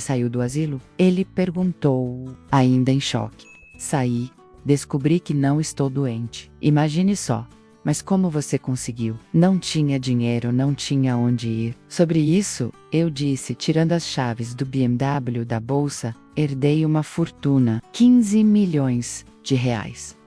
saiu do asilo? Ele perguntou, ainda em choque. Saí. Descobri que não estou doente. Imagine só. Mas como você conseguiu? Não tinha dinheiro, não tinha onde ir. Sobre isso, eu disse, tirando as chaves do BMW da bolsa, herdei uma fortuna, R$15 milhões.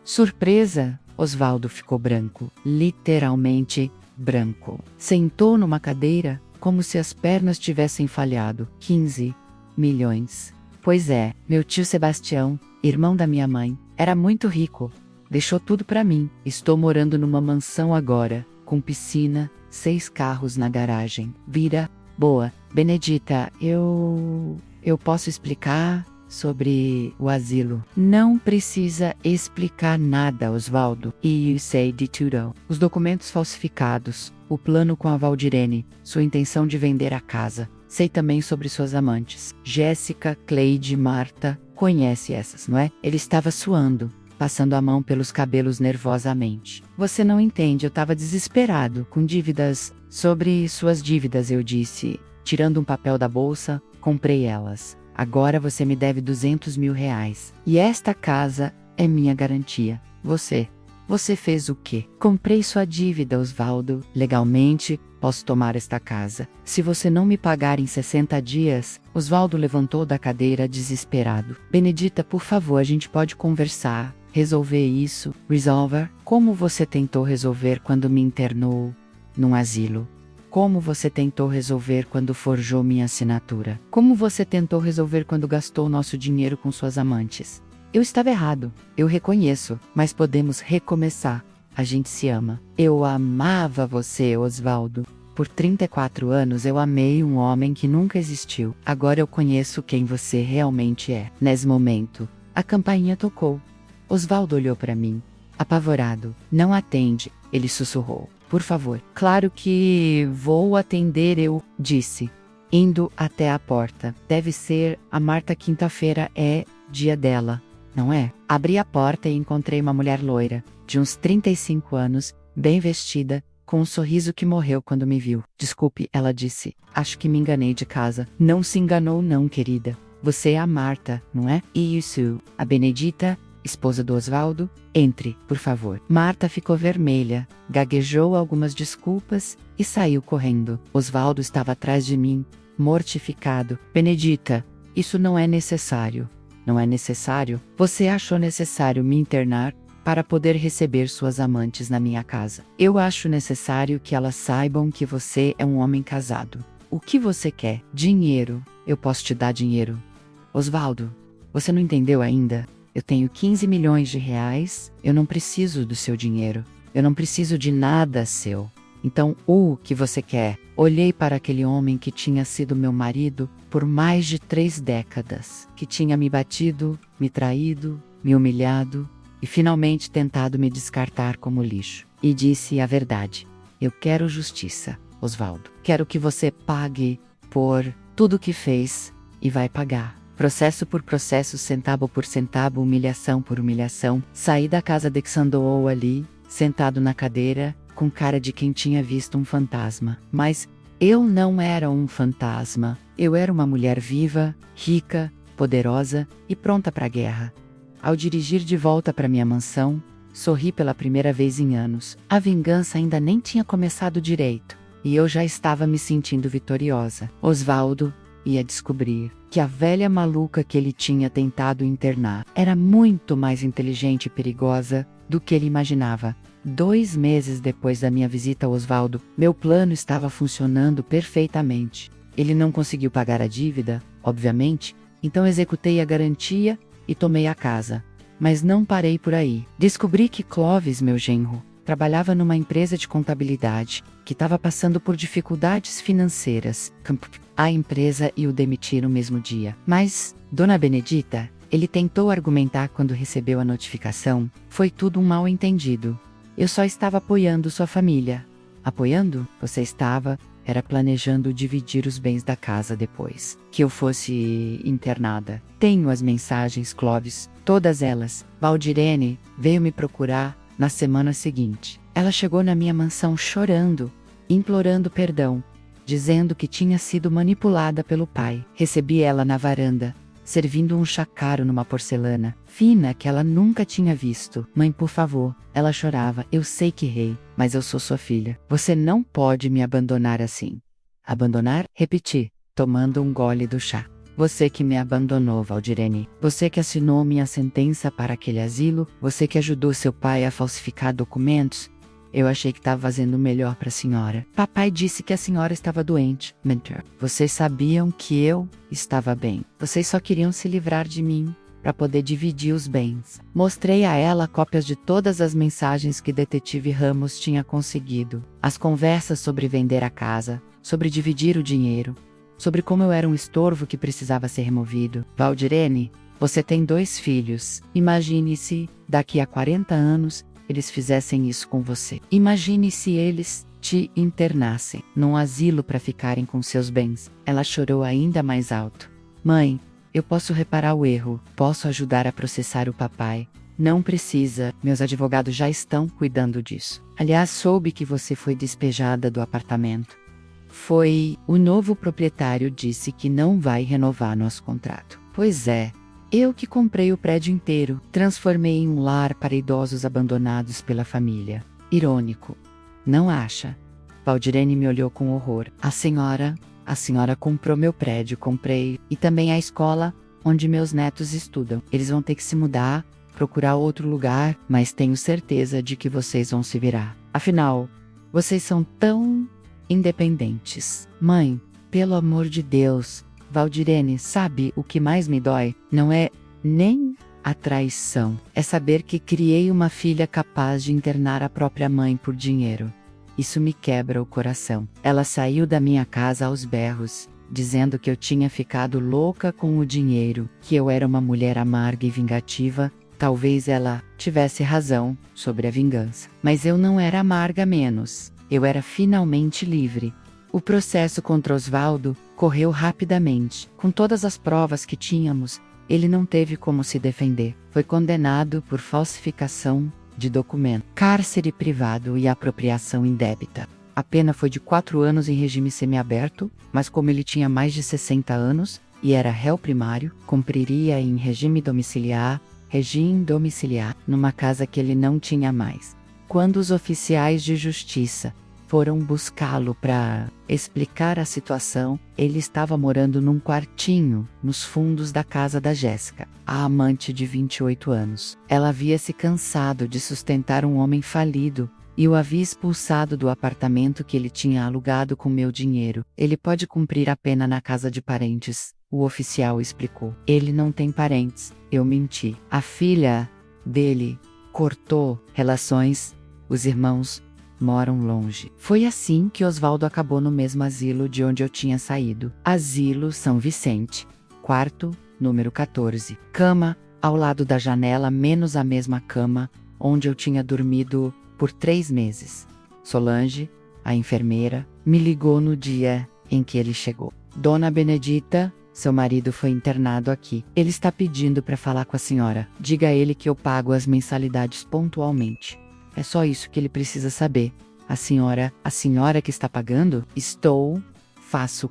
Surpresa? Osvaldo ficou branco, literalmente branco. Sentou numa cadeira, como se as pernas tivessem falhado. 15 milhões. Pois é, meu tio Sebastião, irmão da minha mãe, era muito rico. Deixou tudo para mim. Estou morando numa mansão agora, com piscina, 6 carros na garagem. Vira, boa, Benedita, eu posso explicar sobre o asilo. Não precisa explicar nada, Osvaldo. You say de tudo. Os documentos falsificados, o plano com a Valdirene, sua intenção de vender a casa. Sei também sobre suas amantes. Jéssica, Cleide, Marta. Conhece essas, não é? Ele estava suando, passando a mão pelos cabelos nervosamente. Você não entende, eu estava desesperado, com dívidas. Sobre suas dívidas, eu disse, tirando um papel da bolsa, comprei elas. Agora você me deve R$200 mil. E esta casa é minha garantia. Você fez o quê? Comprei sua dívida, Osvaldo. Legalmente, posso tomar esta casa. Se você não me pagar em 60 dias... Osvaldo levantou da cadeira desesperado. Benedita, por favor, a gente pode conversar. Resolver isso. Resolver? Como você tentou resolver quando me internou num asilo? Como você tentou resolver quando forjou minha assinatura? Como você tentou resolver quando gastou nosso dinheiro com suas amantes? Eu estava errado, eu reconheço, mas podemos recomeçar. A gente se ama. Eu amava você, Osvaldo. Por 34 anos eu amei um homem que nunca existiu. Agora eu conheço quem você realmente é. Nesse momento, a campainha tocou. Osvaldo olhou para mim, apavorado. Não atende, ele sussurrou. Por favor. Claro que vou atender, eu disse, indo até a porta. Deve ser a Marta, quinta-feira é dia dela, não é? Abri a porta e encontrei uma mulher loira, de uns 35 anos, bem vestida, com um sorriso que morreu quando me viu. Desculpe, ela disse. Acho que me enganei de casa. Não se enganou não, querida. Você é a Marta, não é? Isso. A Benedita, esposa do Osvaldo? Entre, por favor. Marta ficou vermelha, gaguejou algumas desculpas e saiu correndo. Osvaldo estava atrás de mim, mortificado. Benedita, isso não é necessário. Não é necessário? Você achou necessário me internar para poder receber suas amantes na minha casa. Eu acho necessário que elas saibam que você é um homem casado. O que você quer? Dinheiro. Eu posso te dar dinheiro. Osvaldo, você não entendeu ainda? Eu tenho R$15 milhões. Eu não preciso do seu dinheiro. Eu não preciso de nada seu. Então, o que você quer? Olhei para aquele homem que tinha sido meu marido por mais de 3 décadas, que tinha me batido, me traído, me humilhado e finalmente tentado me descartar como lixo. E disse a verdade. Eu quero justiça, Osvaldo. Quero que você pague por tudo que fez e vai pagar. Processo por processo, centavo por centavo, humilhação por humilhação. Saí da casa de Xandoou ali, sentado na cadeira, com cara de quem tinha visto um fantasma. Mas eu não era um fantasma. Eu era uma mulher viva, rica, poderosa e pronta para a guerra. Ao dirigir de volta para minha mansão, sorri pela primeira vez em anos. A vingança ainda nem tinha começado direito, e eu já estava me sentindo vitoriosa. Osvaldo ia descobrir que a velha maluca que ele tinha tentado internar era muito mais inteligente e perigosa do que ele imaginava. 2 meses depois da minha visita a Osvaldo, meu plano estava funcionando perfeitamente. Ele não conseguiu pagar a dívida, obviamente, então executei a garantia e tomei a casa. Mas não parei por aí. Descobri que Clóvis, meu genro, trabalhava numa empresa de contabilidade que estava passando por dificuldades financeiras. A empresa ia o demitir no mesmo dia. Mas, Dona Benedita, ele tentou argumentar quando recebeu a notificação, foi tudo um mal-entendido. Eu só estava apoiando sua família. Apoiando? Você estava, era planejando dividir os bens da casa depois que eu fosse internada. Tenho as mensagens, Clóvis, todas elas. Valdirene veio me procurar na semana seguinte. Ela chegou na minha mansão chorando, implorando perdão, dizendo que tinha sido manipulada pelo pai. Recebi ela na varanda, servindo um chá caro numa porcelana fina que ela nunca tinha visto. Mãe, por favor. Ela chorava. Eu sei que errei, mas eu sou sua filha. Você não pode me abandonar assim. Abandonar? Repeti, tomando um gole do chá. Você que me abandonou, Valdirene. Você que assinou minha sentença para aquele asilo. Você que ajudou seu pai a falsificar documentos. Eu achei que estava fazendo o melhor para a senhora. Papai disse que a senhora estava doente. Mentor. Vocês sabiam que eu estava bem. Vocês só queriam se livrar de mim para poder dividir os bens. Mostrei a ela cópias de todas as mensagens que detetive Ramos tinha conseguido. As conversas sobre vender a casa, sobre dividir o dinheiro, sobre como eu era um estorvo que precisava ser removido. Valdirene, você tem 2 filhos. Imagine se, daqui a 40 anos, eles fizessem isso com você. Imagine se eles te internassem num asilo para ficarem com seus bens. Ela chorou ainda mais alto. Mãe, eu posso reparar o erro, posso ajudar a processar o papai. Não precisa, meus advogados já estão cuidando disso. Aliás, soube que você foi despejada do apartamento. O novo proprietário disse que não vai renovar nosso contrato. Pois é. Eu que comprei o prédio inteiro, transformei em um lar para idosos abandonados pela família. Irônico. Não acha? Valdirene me olhou com horror. A senhora comprou meu prédio, comprei, e também a escola onde meus netos estudam. Eles vão ter que se mudar, procurar outro lugar, mas tenho certeza de que vocês vão se virar. Afinal, vocês são tão independentes. Mãe, pelo amor de Deus, Valdirene, sabe o que mais me dói? Não é nem a traição. É saber que criei uma filha capaz de internar a própria mãe por dinheiro. Isso me quebra o coração. Ela saiu da minha casa aos berros, dizendo que eu tinha ficado louca com o dinheiro, que eu era uma mulher amarga e vingativa. Talvez ela tivesse razão sobre a vingança. Mas eu não era amarga menos. Eu era finalmente livre. O processo contra Osvaldo correu rapidamente. Com todas as provas que tínhamos, ele não teve como se defender. Foi condenado por falsificação de documento, cárcere privado e apropriação indébita. A pena foi de 4 anos em regime semiaberto, mas como ele tinha mais de 60 anos e era réu primário, cumpriria em regime domiciliar, numa casa que ele não tinha mais. Quando os oficiais de justiça foram buscá-lo para explicar a situação, ele estava morando num quartinho nos fundos da casa da Jéssica, a amante de 28 anos. Ela havia se cansado de sustentar um homem falido e o havia expulsado do apartamento que ele tinha alugado com meu dinheiro. Ele pode cumprir a pena na casa de parentes, o oficial explicou. Ele não tem parentes, eu menti. A filha dele cortou relações, os irmãos moram longe. Foi assim que Osvaldo acabou no mesmo asilo de onde eu tinha saído. Asilo São Vicente. Quarto, número 14. Cama, ao lado da janela, menos a mesma cama onde eu tinha dormido por 3 meses. Solange, a enfermeira, me ligou no dia em que ele chegou. Dona Benedita, seu marido foi internado aqui. Ele está pedindo para falar com a senhora. Diga a ele que eu pago as mensalidades pontualmente. É só isso que ele precisa saber. A senhora que está pagando? Faço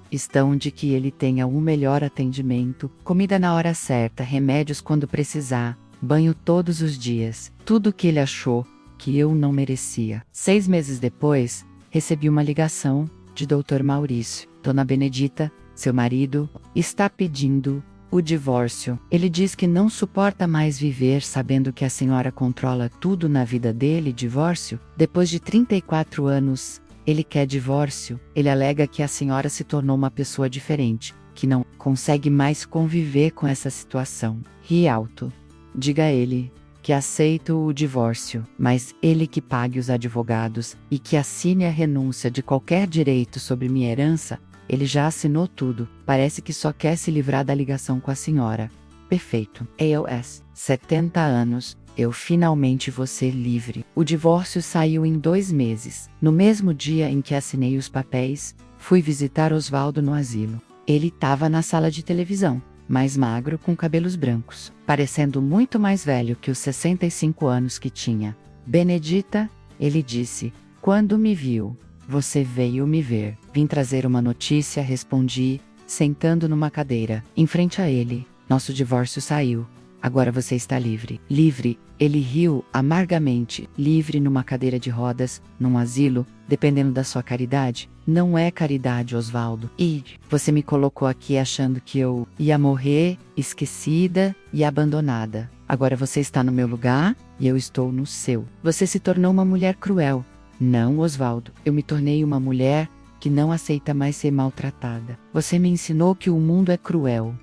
questão de que ele tenha o melhor atendimento, comida na hora certa, remédios quando precisar, banho todos os dias. Tudo que ele achou que eu não merecia. 6 meses depois, recebi uma ligação de Dr. Maurício. Dona Benedita, seu marido, está pedindo o divórcio. Ele diz que não suporta mais viver sabendo que a senhora controla tudo na vida dele. Divórcio? Depois de 34 anos, ele quer divórcio. Ele alega que a senhora se tornou uma pessoa diferente, que não consegue mais conviver com essa situação. Ri alto. Diga a ele que aceito o divórcio, mas ele que pague os advogados e que assine a renúncia de qualquer direito sobre minha herança. Ele já assinou tudo, parece que só quer se livrar da ligação com a senhora. Perfeito. EOS, 70 anos, eu finalmente vou ser livre. O divórcio saiu em 2 meses. No mesmo dia em que assinei os papéis, fui visitar Osvaldo no asilo. Ele estava na sala de televisão, mais magro, com cabelos brancos, parecendo muito mais velho que os 65 anos que tinha. Benedita, ele disse, quando me viu, você veio me ver. Vim trazer uma notícia, respondi, sentando numa cadeira, em frente a ele. Nosso divórcio saiu. Agora você está livre. Livre, ele riu amargamente. Livre numa cadeira de rodas, num asilo, dependendo da sua caridade. Não é caridade, Osvaldo. E você me colocou aqui achando que eu ia morrer, esquecida e abandonada. Agora você está no meu lugar e eu estou no seu. Você se tornou uma mulher cruel. Não, Osvaldo, eu me tornei uma mulher que não aceita mais ser maltratada. Você me ensinou que o mundo é cruel.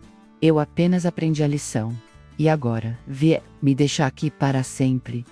Eu apenas aprendi a lição. E agora, me deixar aqui para sempre.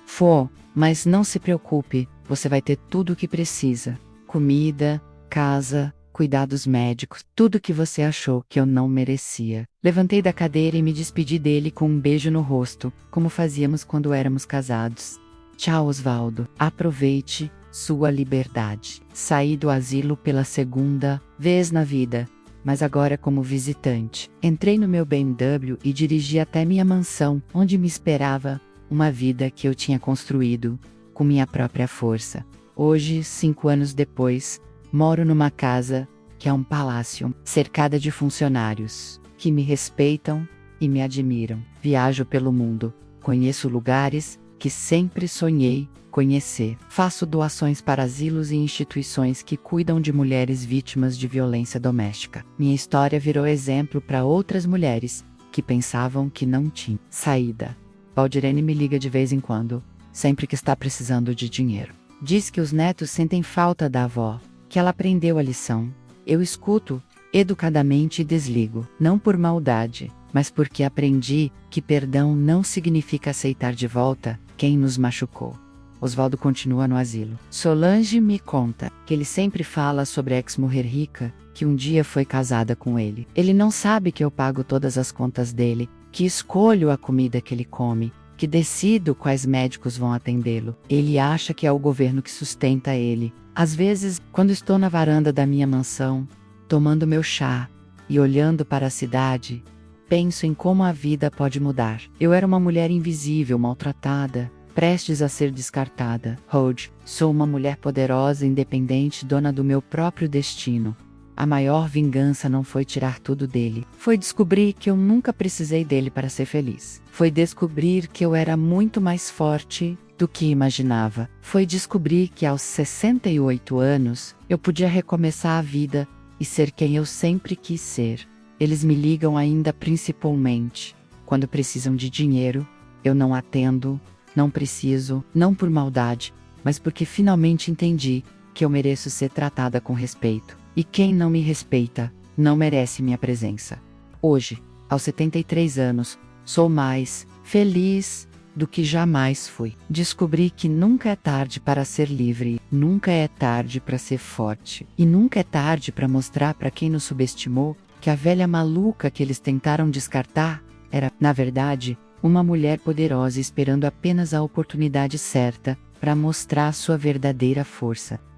Mas não se preocupe, você vai ter tudo o que precisa. Comida, casa, cuidados médicos, tudo que você achou que eu não merecia. Levantei da cadeira e me despedi dele com um beijo no rosto, como fazíamos quando éramos casados. Tchau, Osvaldo. Aproveite sua liberdade. Saí do asilo pela 2ª vez na vida, mas agora como visitante. Entrei no meu BMW e dirigi até minha mansão, onde me esperava uma vida que eu tinha construído com minha própria força. Hoje, 5 anos depois, moro numa casa que é um palácio, cercada de funcionários que me respeitam e me admiram. Viajo pelo mundo, conheço lugares que sempre sonhei conhecer. Faço doações para asilos e instituições que cuidam de mulheres vítimas de violência doméstica. Minha história virou exemplo para outras mulheres que pensavam que não tinham saída. Valdirene me liga de vez em quando, sempre que está precisando de dinheiro. Diz que os netos sentem falta da avó, que ela aprendeu a lição. Eu escuto, educadamente, e desligo, não por maldade, mas porque aprendi que perdão não significa aceitar de volta quem nos machucou. Osvaldo continua no asilo. Solange me conta que ele sempre fala sobre a ex-mulher rica, que um dia foi casada com ele. Ele não sabe que eu pago todas as contas dele, que escolho a comida que ele come, que decido quais médicos vão atendê-lo. Ele acha que é o governo que sustenta ele. Às vezes, quando estou na varanda da minha mansão, tomando meu chá e olhando para a cidade, penso em como a vida pode mudar. Eu era uma mulher invisível, maltratada, prestes a ser descartada. Hoje, sou uma mulher poderosa, independente, dona do meu próprio destino. A maior vingança não foi tirar tudo dele. Foi descobrir que eu nunca precisei dele para ser feliz. Foi descobrir que eu era muito mais forte do que imaginava. Foi descobrir que aos 68 anos, eu podia recomeçar a vida e ser quem eu sempre quis ser. Eles me ligam ainda principalmente quando precisam de dinheiro. Eu não atendo. Não preciso, não por maldade, mas porque finalmente entendi que eu mereço ser tratada com respeito. E quem não me respeita, não merece minha presença. Hoje, aos 73 anos, sou mais feliz do que jamais fui. Descobri que nunca é tarde para ser livre, nunca é tarde para ser forte, e nunca é tarde para mostrar para quem nos subestimou que a velha maluca que eles tentaram descartar era, na verdade, uma mulher poderosa esperando apenas a oportunidade certa para mostrar sua verdadeira força.